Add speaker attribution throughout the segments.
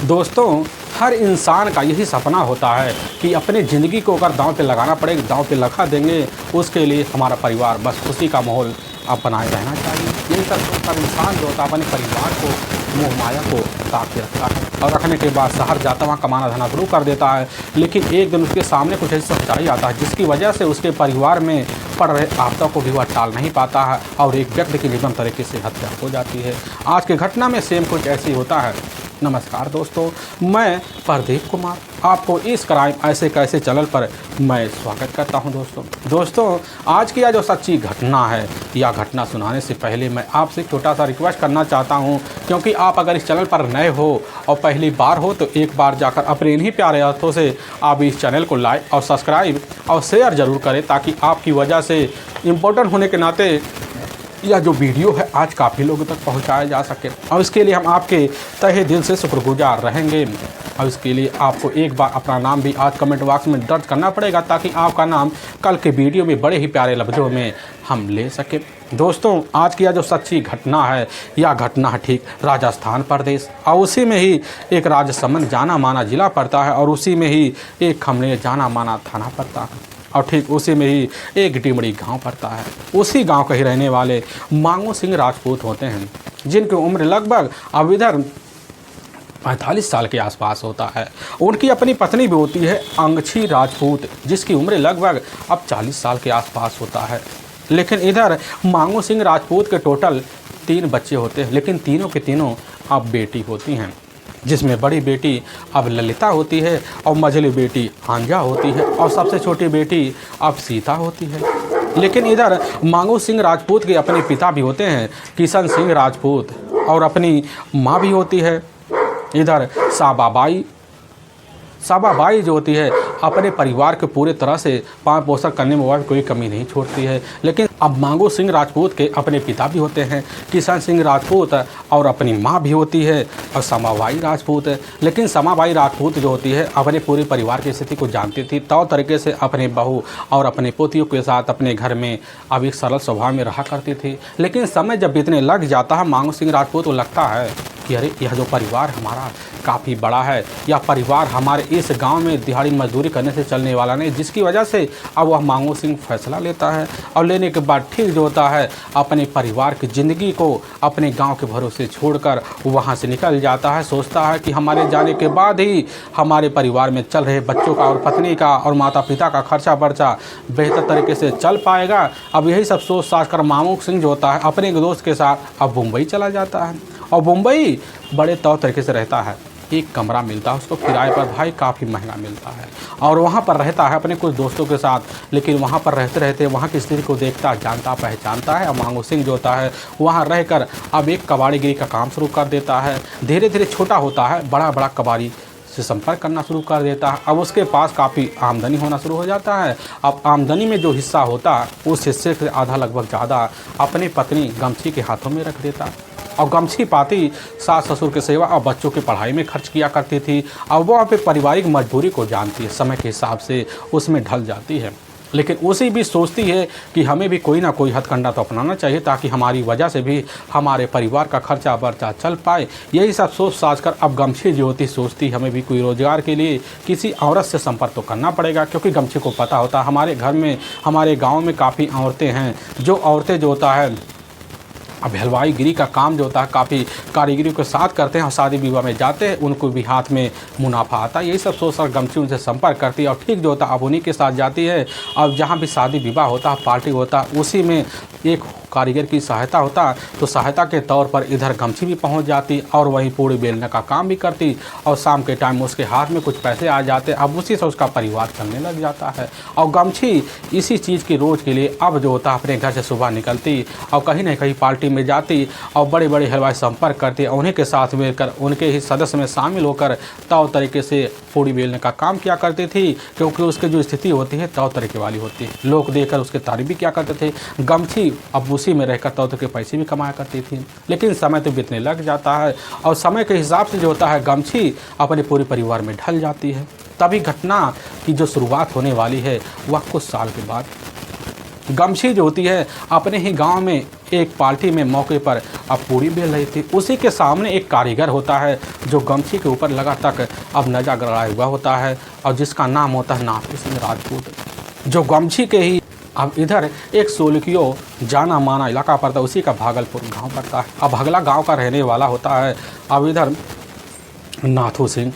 Speaker 1: दोस्तों, हर इंसान का यही सपना होता है कि अपनी ज़िंदगी को अगर दांव पे लगाना पड़े, दांव पे लगा देंगे, उसके लिए हमारा परिवार बस खुशी का माहौल अब बनाए रहना चाहिए। यही सब सोचकर इंसान जो होता है अपने परिवार को, मोह माया को ताक के रखता है और रखने के बाद शहर जाता वहाँ कमाना धना शुरू कर देता है। लेकिन एक दिन उसके सामने कुछ ऐसी सच्चाई आता है जिसकी वजह से उसके परिवार में पड़ रहे आपदा को भी वह टाल नहीं पाता है और एक व्यक्ति की निर्मम तरीके से हत्या हो जाती है। आज की घटना में सेम कुछ ऐसी होता है। नमस्कार दोस्तों, मैं प्रदीप कुमार आपको इस क्राइम ऐसे कैसे चैनल पर मैं स्वागत करता हूं। दोस्तों आज की यह जो सच्ची घटना है, यह घटना सुनाने से पहले मैं आपसे छोटा सा रिक्वेस्ट करना चाहता हूं, क्योंकि आप अगर इस चैनल पर नए हो और पहली बार हो तो एक बार जाकर अपने इन्हीं प्यारे हाथों से आप इस चैनल को लाइक और सब्सक्राइब और शेयर ज़रूर करें, ताकि आपकी वजह से इम्पोर्टेंट होने के नाते यह जो वीडियो है आज काफ़ी लोगों तक पहुंचाया जा सके। और इसके लिए हम आपके तहे दिल से शुक्रगुजार रहेंगे। और इसके लिए आपको एक बार अपना नाम भी आज कमेंट बॉक्स में दर्ज करना पड़ेगा, ताकि आपका नाम कल के वीडियो में बड़े ही प्यारे लफ्ज़ों में हम ले सकें। दोस्तों आज की यह जो सच्ची घटना है, यह घटना है ठीक राजस्थान प्रदेश, और उसी में ही एक राजसमंद जाना माना जिला पड़ता है और उसी में ही एक खमने जाना माना थाना पड़ता है और ठीक उसी में ही एक टिमड़ी गांव पड़ता है। उसी गांव के ही रहने वाले मांगू सिंह राजपूत होते हैं, जिनकी उम्र लगभग अब इधर 45 साल के आसपास होता है। उनकी अपनी पत्नी भी होती है अंगछी राजपूत, जिसकी उम्र लगभग अब 40 साल के आसपास होता है। लेकिन इधर मांगू सिंह राजपूत के टोटल 3 बच्चे होते हैं, लेकिन तीनों के तीनों अब बेटी होती हैं, जिसमें बड़ी बेटी अब ललिता होती है और मझली बेटी हांजा होती है और सबसे छोटी बेटी अब सीता होती है। लेकिन इधर मांगू सिंह राजपूत के अपने पिता भी होते हैं किशन सिंह राजपूत, और अपनी माँ भी होती है इधर साबाबाई जो होती है अपने परिवार के पूरे तरह से पालन पोषण करने में वह कोई कमी नहीं छोड़ती है। लेकिन अब मांगू सिंह राजपूत के अपने पिता भी होते हैं किशन सिंह राजपूत, और अपनी माँ भी होती है और समाबाई राजपूत है। लेकिन समाबाई राजपूत जो होती है अपने पूरे परिवार की स्थिति को जानती थी, तौर तरीके से अपने बहू और अपने पोतियों के साथ अपने घर में अब एक सरल स्वभाव में रहा करती थी। लेकिन समय जब बीतने लग जाता है, मांगू सिंह राजपूत को लगता है कि अरे यह जो परिवार हमारा काफ़ी बड़ा है, यह परिवार हमारे इस गांव में दिहाड़ी मजदूरी करने से चलने वाला नहीं, जिसकी वजह से अब वह मांगू सिंह फैसला लेता है और लेने के बाद ठीक जो होता है अपने परिवार की ज़िंदगी को अपने गांव के भरोसे छोड़कर वहां से निकल जाता है। सोचता है कि हमारे जाने के बाद ही हमारे परिवार में चल रहे बच्चों का और पत्नी का और माता पिता का खर्चा बर्चा बेहतर तरीके से चल पाएगा। अब यही सब सोच साच कर मांगू सिंह जो होता है अपने एक दोस्त के साथ अब मुंबई चला जाता है, और मुंबई बड़े तौर तरीके से रहता है। एक कमरा मिलता है उसको किराए पर, भाई काफ़ी महंगा मिलता है, और वहाँ पर रहता है अपने कुछ दोस्तों के साथ। लेकिन वहाँ पर रहते रहते वहाँ की स्थिति को देखता जानता पहचानता है, और मांगू सिंह जो होता है वहाँ रहकर अब एक कबाड़ीगिरी का काम शुरू कर देता है। धीरे धीरे छोटा होता है, बड़ा बड़ा कबाड़ी से संपर्क करना शुरू कर देता है। अब उसके पास काफ़ी आमदनी होना शुरू हो जाता है। अब आमदनी में जो हिस्सा होता है उस हिस्से से आधा लगभग ज़्यादा अपनी पत्नी गमछी के हाथों में रख देता है, और गमछी पाती सास ससुर की सेवा और बच्चों की पढ़ाई में खर्च किया करती थी। और वह पे पारिवारिक मजबूरी को जानती है, समय के हिसाब से उसमें ढल जाती है। लेकिन उसी भी सोचती है कि हमें भी कोई ना कोई हथकंडा तो अपनाना चाहिए, ताकि हमारी वजह से भी हमारे परिवार का खर्चा बर्चा चल पाए। यही सब सोच साच कर अब गमछी जो होती सोचती हमें भी कोई रोज़गार के लिए किसी औरत से संपर्क तो करना पड़ेगा, क्योंकि गमछी को पता होता हमारे घर में हमारे गाँव में काफ़ी औरतें हैं, जो औरतें जो होता है अब हलवाई गिरी का काम जो होता है काफ़ी कारीगरी के साथ करते हैं और शादी विवाह में जाते हैं, उनको भी हाथ में मुनाफा आता है। यही सब सोच कर गमछी उनसे संपर्क करती है और ठीक जो होता है अब उन्हीं के साथ जाती है। अब जहाँ भी शादी विवाह होता है, पार्टी होता है, उसी में एक कारीगर की सहायता होता, तो सहायता के तौर पर इधर गमछी भी पहुंच जाती और वहीं पूड़ी बेलने का काम भी करती, और शाम के टाइम उसके हाथ में कुछ पैसे आ जाते। अब उसी से उसका परिवार चलने लग जाता है। और गमछी इसी चीज़ की रोज़ के लिए अब जो होता अपने घर से सुबह निकलती और कहीं ना कहीं पार्टी में जाती और बड़े बड़े हलवाई संपर्क करती, उन्हीं के साथ मिलकर उनके ही सदस्य में शामिल होकर तौर तरीके से पूड़ी बेलने का काम किया करती थी, क्योंकि उसकी जो स्थिति होती है तौर तरीके वाली होती है। लोग देखकर उसके तारीफ भी क्या करते थे। गमछी अब उसी में रहकर तौर के पैसे भी कमाया करती थी। लेकिन समय तो बीतने लग जाता है और समय के हिसाब से जो होता है गमछी अपने पूरे परिवार में ढल जाती है। तभी घटना की जो शुरुआत होने वाली है वह कुछ साल के बाद गमछी जो होती है अपने ही गांव में एक पार्टी में मौके पर अब पूरी बेल रही थी। उसी के सामने एक कारीगर होता है जो गमछी के ऊपर लगा तक अब नजा गड़ाया हुआ होता है और जिसका नाम होता है नाथू सिंह राजपूत, जो गमछी के ही अब इधर एक सोलकियो जाना माना इलाका पड़ता है, उसी का भागलपुर गांव पड़ता है। अब अगला गांव का रहने वाला होता है अब इधर नाथू सिंह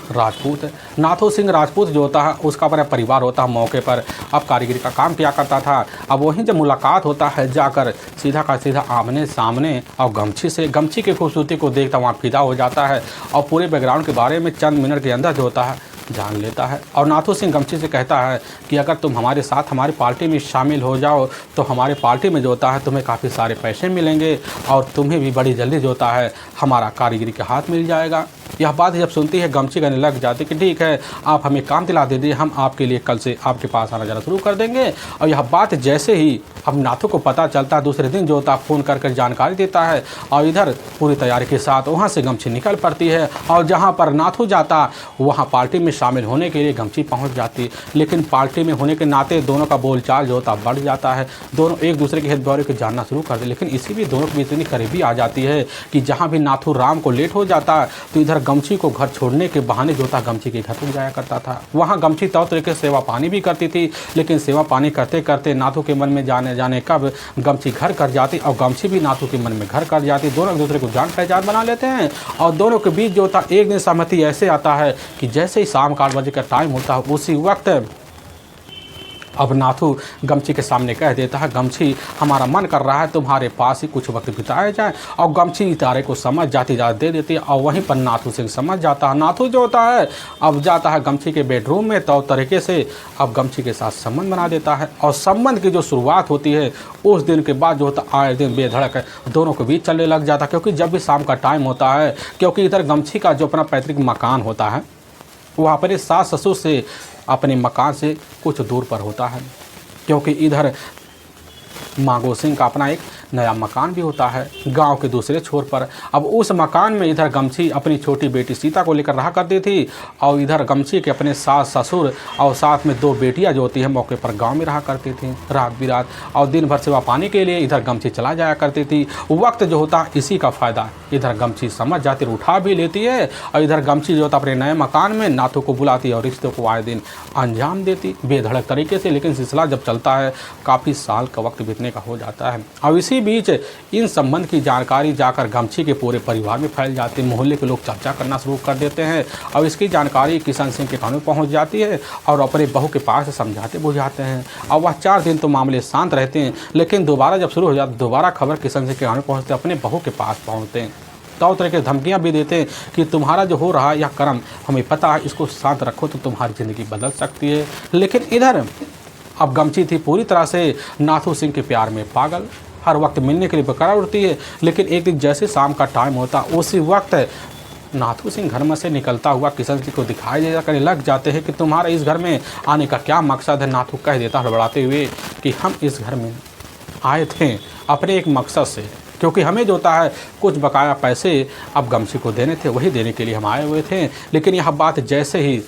Speaker 1: राजपूत। नाथू सिंह राजपूत जो होता है उसका अपना परिवार होता है मौके पर अब कारीगरी का काम किया करता था। अब वहीं जब मुलाकात होता है जाकर सीधा का सीधा आमने सामने और गमछी की खूबसूरती को देखता वहाँ फिदा हो जाता है और पूरे बैकग्राउंड के बारे में चंद मिनट के अंदर जो होता है जान लेता है। और नाथू सिंह गमछी से कहता है कि अगर तुम हमारे साथ हमारी पार्टी में शामिल हो जाओ तो हमारी पार्टी में जो होता है तुम्हें काफ़ी सारे पैसे मिलेंगे और तुम्हें भी बड़ी जल्दी जो होता है हमारा कारीगरी के हाथ मिल जाएगा। यह बात जब सुनती है गमछी करने लग जाती कि ठीक है, आप हमें काम दिला दीजिए, हम आपके लिए कल से आपके पास आना जाना शुरू कर देंगे। और यह बात जैसे ही अब नाथू को पता चलता है दूसरे दिन जो होता है फ़ोन कर जानकारी देता है और इधर पूरी तैयारी के साथ वहाँ से गमछी निकल पड़ती है और जहाँ पर नाथू जाता वहाँ पार्टी में शामिल होने के लिए गमछी पहुँच जाती। लेकिन पार्टी में होने के नाते दोनों का बोलचाल जो होता बढ़ जाता है, दोनों एक दूसरे के हित बारे को जानना शुरू कर दे। लेकिन इसी भी दोनों के बीच इतनी करीबी आ जाती है कि जहाँ भी नाथू राम को लेट हो जाता तो इधर गमछी को घर छोड़ने के बहाने जो था गमछी के घर पर जाया करता था। वहाँ गमछी तौर तरीके से सेवा पानी भी करती थी, लेकिन सेवा पानी करते करते नाथू के मन में जाने कब गमछी घर कर जाती और गमछी भी नाथू के मन में घर कर जाती। दोनों एक दूसरे को जान पहचान बना लेते हैं और दोनों के बीच जो था एक दिन सहमति ऐसे आता है कि जैसे ही शाम 8 बजे का टाइम होता है उसी वक्त अब नाथू गमछी के सामने कह देता है, गमछी हमारा मन कर रहा है तुम्हारे पास ही कुछ वक्त बिताया जाए। और गमछी इशारे को समझ जाती दे देती है और वहीं पर नाथू सिंह समझ जाता है। नाथू जो होता है अब जाता है गमछी के बेडरूम में तो तरीके से अब गमछी के साथ संबंध बना देता है और संबंध की जो शुरुआत होती है उस दिन के बाद जो होता है आए दिन बेधड़क दोनों के बीच चलने लग जाता है। क्योंकि जब भी शाम का टाइम होता है, क्योंकि इधर गमछी का जो अपना पैतृक मकान होता है वहाँ पर सास ससुर से अपने मकान से कुछ दूर पर होता है, क्योंकि इधर मांगो सिंह का अपना एक नया मकान भी होता है गांव के दूसरे छोर पर। अब उस मकान में इधर गमछी अपनी छोटी बेटी सीता को लेकर रहा करती थी और इधर गमछी के अपने सास ससुर और साथ में 2 बेटियां जो होती हैं मौके पर गांव में रहा करती थी रात बिरात और दिन भर सेवा पानी के लिए इधर गमछी चला जाया करती थी। वक्त जो होता इसी का फ़ायदा इधर गमछी समझ जाती, उठा भी लेती है और इधर गमछी जो होता अपने नए मकान में नाथू को बुलाती और रिश्तों को आए दिन अंजाम देती बेधड़क तरीके से। लेकिन सिलसिला जब चलता है काफ़ी साल का वक्त बीतने का हो जाता है और इसी बीच इन संबंध की जानकारी जाकर गमछी के पूरे परिवार में फैल जाती है। मोहल्ले के लोग चर्चा करना शुरू कर देते हैं और इसकी जानकारी किशन सिंह के कान में पहुंच जाती है और अपने बहू के पास समझाते बुझाते हैं और वह 4 दिन तो मामले शांत रहते हैं। लेकिन दोबारा जब शुरू हो जाता दोबारा खबर किशन सिंह के कान में पहुँचते अपने बहू के पास पहुँचते हैं तो तरह की धमकियाँ भी देते हैं कि तुम्हारा जो हो रहा है यह कर्म हमें पता है, इसको शांत रखो तो तुम्हारी ज़िंदगी बदल सकती है। लेकिन इधर अब गमछी थी पूरी तरह से नाथू सिंह के प्यार में पागल, हर वक्त मिलने के लिए बेकरार उठती है। लेकिन एक दिन जैसे शाम का टाइम होता उसी वक्त नाथू सिंह घर में से निकलता हुआ किशन सिंह को दिखाई दे करने लग जाते हैं कि तुम्हारा इस घर में आने का क्या मकसद है। नाथू कह देता हड़बड़ाते हुए कि हम इस घर में आए थे अपने एक मकसद से, क्योंकि हमें जो होता है कुछ बकाया पैसे अब गमछी को देने थे, वही देने के लिए हम आए हुए थे। लेकिन यह बात जैसे ही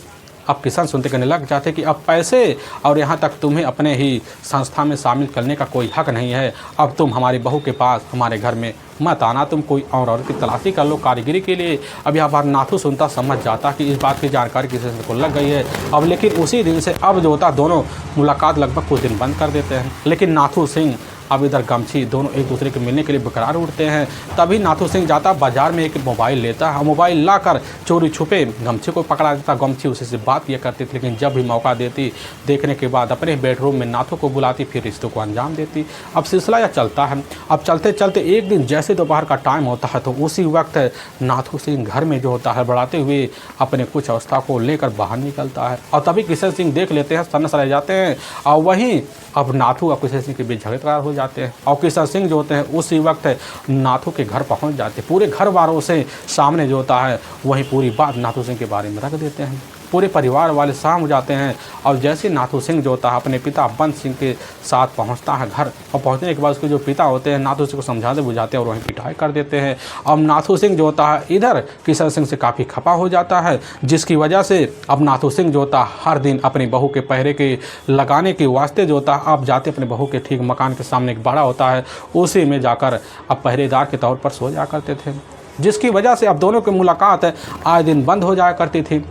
Speaker 1: अब किसान सुनते करने लग जाते कि अब पैसे और यहाँ तक तुम्हें अपने ही संस्था में शामिल करने का कोई हक नहीं है। अब तुम हमारी बहू के पास हमारे घर में मत आना, तुम कोई और की तलाशी कर लो कारीगरी के लिए। अब यह बात नाथू सुनता समझ जाता कि इस बात की जानकारी किसी को लग गई है। अब लेकिन उसी दिन से अब जो होता दोनों मुलाकात लगभग कुछ दिन बंद कर देते हैं। लेकिन नाथू सिंह अब इधर गमछी दोनों एक दूसरे के मिलने के लिए बेकरार उठते हैं। तभी नाथू सिंह जाता बाजार में एक मोबाइल लेता है, मोबाइल लाकर चोरी छुपे गमछी को पकड़ा देता। गमछी उसी से बात किया करती थी, लेकिन जब भी मौका देती देखने के बाद अपने बेडरूम में नाथू को बुलाती, फिर रिश्तों को अंजाम देती। अब सिलसिला यह चलता है। अब चलते चलते एक दिन जैसे दोपहर का टाइम होता है तो उसी वक्त नाथू सिंह घर में जो होता है बढ़ाते हुए अपने कुछ अवस्था को लेकर बाहर निकलता है और तभी किशन सिंह देख लेते हैं, सन्न रह जाते हैं और वहीं अब नाथू और किशन सिंह के बीच झगड़ा हो जाते हैं और किशन सिंह जो होते हैं उसी वक्त नाथू के घर पहुंच जाते हैं। पूरे घर वालों से सामने जो होता है वहीं पूरी बात नाथू सिंह के बारे में रख देते हैं। पूरे परिवार वाले शाम हो जाते हैं। और जैसे नाथू सिंह जो होता है अपने पिता बंद सिंह के साथ पहुंचता है घर, और पहुंचने के बाद उसके जो पिता होते हैं नाथू सिंह को समझाते बुझाते हैं और वहीं पिटाई कर देते हैं। अब नाथू सिंह जो होता है इधर किशन सिंह से काफ़ी खपा हो जाता है, जिसकी वजह से अब नाथू सिंह जो होता है हर दिन अपनी बहू के पहरे के लगाने के वास्ते जो होता है अब जाते अपने बहू के ठीक मकान के सामने एक बाड़ा होता है, उसी में जाकर अब पहरेदार के तौर पर सो जा करते थे, जिसकी वजह से अब दोनों की मुलाकात आए दिन बंद हो जाया करती थी।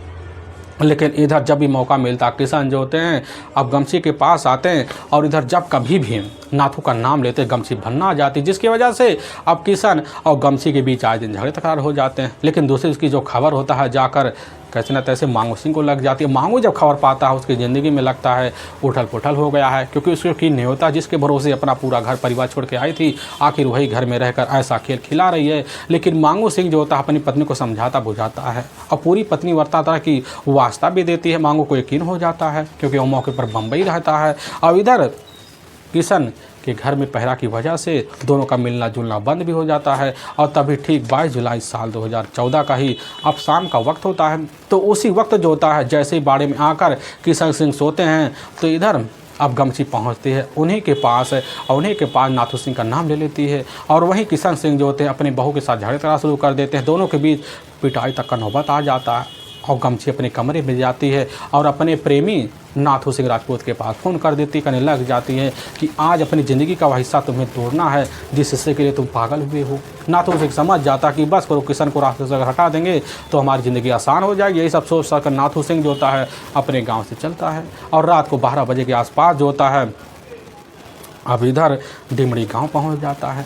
Speaker 1: लेकिन इधर जब भी मौका मिलता किशन जो होते हैं अब गमछी के पास आते हैं, और इधर जब कभी भी नाथू का नाम लेते गमछी भन्ना आ जाती, जिसकी वजह से अब किशन और गमछी के बीच आए दिन झगड़े तकरार हो जाते हैं। लेकिन दूसरी उसकी जो खबर होता है जाकर कैसे न तैसे मांगू सिंह को लग जाती है। मांगू जब खबर पाता है उसकी ज़िंदगी में लगता है उठल पुठल हो गया है, क्योंकि उसको यकीन नहीं होता जिसके भरोसे अपना पूरा घर परिवार छोड़ के आई थी आखिर वही घर में रहकर ऐसा खेल खिला रही है। लेकिन मांगू सिंह जो होता है अपनी पत्नी को समझाता बुझाता है और पूरी पत्नी वर्ताता की वास्ता भी देती है। मांगू को यकीन हो जाता है क्योंकि वो मौके पर बम्बई रहता है। और इधर किशन के घर में पहरा की वजह से दोनों का मिलना जुलना बंद भी हो जाता है। और तभी ठीक 22 जुलाई साल 2014 का ही अब शाम का वक्त होता है। तो उसी वक्त जो होता है जैसे ही बाड़े में आकर किशन सिंह सोते हैं तो इधर अब गमछी पहुंचती है उन्हीं के पास और उन्हीं के पास नाथू सिंह का नाम ले लेती है। और वहीं किशन सिंह जो होते हैं अपनी बहू के साथ झगड़े करना शुरू कर देते हैं। दोनों के बीच पिटाई तक का नौबत आ जाता है और गमछी अपने कमरे में जाती है और अपने प्रेमी नाथू सिंह राजपूत के पास फ़ोन कर देती, कहने लग जाती है कि आज अपनी ज़िंदगी का वह हिस्सा तुम्हें तोड़ना है जिस हिस्से के लिए तुम पागल हुए हो। नाथू सिंह समझ जाता कि बस करो किशन को रास्ते से अगर हटा देंगे तो हमारी ज़िंदगी आसान हो जाएगी। यही सब सोच कर नाथू सिंह जो होता है अपने गाँव से चलता है और रात को 12 बजे के आसपास जो होता है अब इधर डिमड़ी गाँव पहुँच जाता है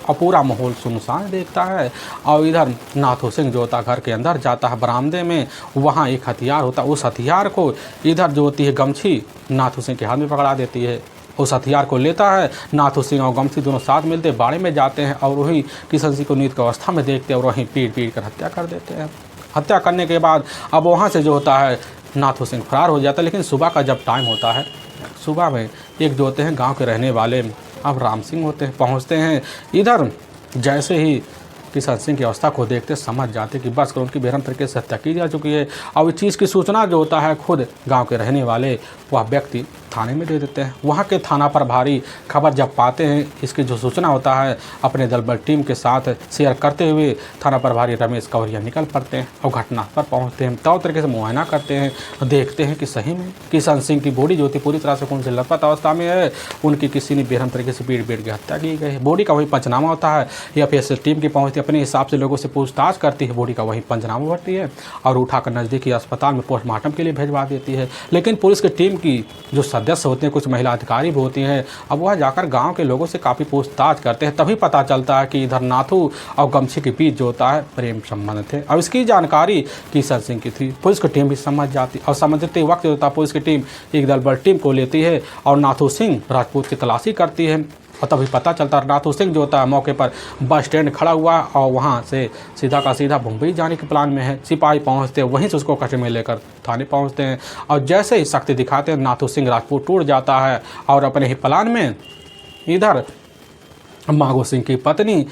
Speaker 1: और पूरा माहौल सुनसान देखता है। और इधर नाथू सिंह जो होता घर के अंदर जाता है बरामदे में, वहाँ एक हथियार होता है, उस हथियार को इधर जो होती है गमछी नाथू सिंह के हाथ में पकड़ा देती है। उस हथियार को लेता है नाथू सिंह और गमछी दोनों साथ मिलते बाड़े में जाते हैं और वही किशन सिंह को नींद की अवस्था में देखते हैं और वहीं पीट कर हत्या कर देते हैं। हत्या करने के बाद अब वहाँ से जो होता है नाथू सिंह फरार हो जाता है। लेकिन सुबह का जब टाइम होता है, सुबह में एक जो होते हैं गाँव के रहने वाले अब राम सिंह होते हैं पहुंचते हैं। इधर जैसे ही किशन सिंह की अवस्था को देखते समझ जाते कि बस उनकी बेरहम तरीके से हत्या की जा चुकी है। और इस चीज़ की सूचना जो होता है खुद गांव के रहने वाले वह व्यक्ति थाने में दे देते हैं। वहाँ के थाना प्रभारी खबर जब पाते हैं इसकी जो सूचना होता है अपने दलबल टीम के साथ शेयर करते हुए थाना प्रभारी रमेश कवरिया निकल पड़ते हैं और घटना पर पहुँचते हैं। तौ तरीके से मुआयना करते हैं, देखते हैं कि सही में किशन सिंह की बॉडी जो होती पूरी तरह से खून से लथपथ अवस्था में है, उनकी किसी ने बेरहम तरीके से पीट के हत्या की गई है। बॉडी का वही पंचनामा होता है या फिर टीम की पहुँचती अपने हिसाब से लोगों से पूछताछ करती है, बॉडी का वही पंचनामा भरती है और उठाकर नज़दीकी अस्पताल में पोस्टमार्टम के लिए भेजवा देती है। लेकिन पुलिस की टीम की जो सदस्य होते हैं, कुछ महिला अधिकारी भी होती हैं, अब वह जाकर गांव के लोगों से काफ़ी पूछताछ करते हैं। तभी पता चलता है कि इधर नाथू और गमछी के बीच जो होता है प्रेम संबंध थे और इसकी जानकारी किशन सिंह की थी। पुलिस की टीम भी समझ जाती और समझते वक्त जो होता है पुलिस की टीम एक दलबल टीम को लेती है और नाथू सिंह राजपूत की तलाशी करती है। और तभी पता चलता है नाथू सिंह जो होता है मौके पर बस स्टैंड खड़ा हुआ और वहाँ से सीधा का सीधा मुंबई जाने के प्लान में है। सिपाही पहुँचते हैं, वहीं से उसको कटे में लेकर थाने पहुँचते हैं और जैसे ही शक्ति दिखाते हैं नाथू सिंह राजपूत टूट जाता है और अपने ही प्लान में इधर मांगू सिंह की पत्नी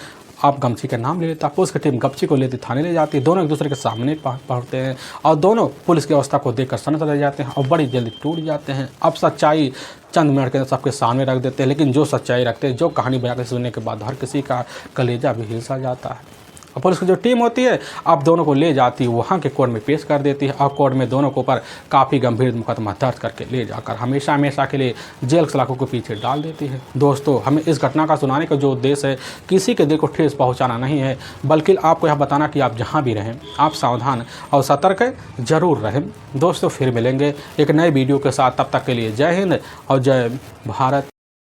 Speaker 1: आप गमछी का नाम ले लेता, पुलिस की टीम गमछी को लेती थाने ले जाती है। दोनों एक दूसरे के सामने पहुँचते हैं और दोनों पुलिस की अवस्था को देखकर सनक रह जाते हैं और बड़ी जल्दी टूट जाते हैं। अब सच्चाई चंद मिनट के सबके सामने रख देते हैं, लेकिन जो सच्चाई रखते हैं, जो कहानी बजा कर सुनने के बाद हर किसी का कलेजा भी हिल सा जाता है। और पुलिस की जो टीम होती है अब दोनों को ले जाती है, वहाँ के कोर्ट में पेश कर देती है और कोर्ट में दोनों के ऊपर काफ़ी गंभीर मुकदमा दर्ज करके ले जाकर हमेशा हमेशा के लिए जेल सलाखों के पीछे डाल देती है। दोस्तों, हमें इस घटना का सुनाने का जो उद्देश्य है किसी के दिल को ठेस पहुँचाना नहीं है, बल्कि आपको यह बताना कि आप जहाँ भी रहें आप सावधान और सतर्क जरूर रहें। दोस्तों, फिर मिलेंगे एक नए वीडियो के साथ, तब तक के लिए जय हिंद और जय भारत।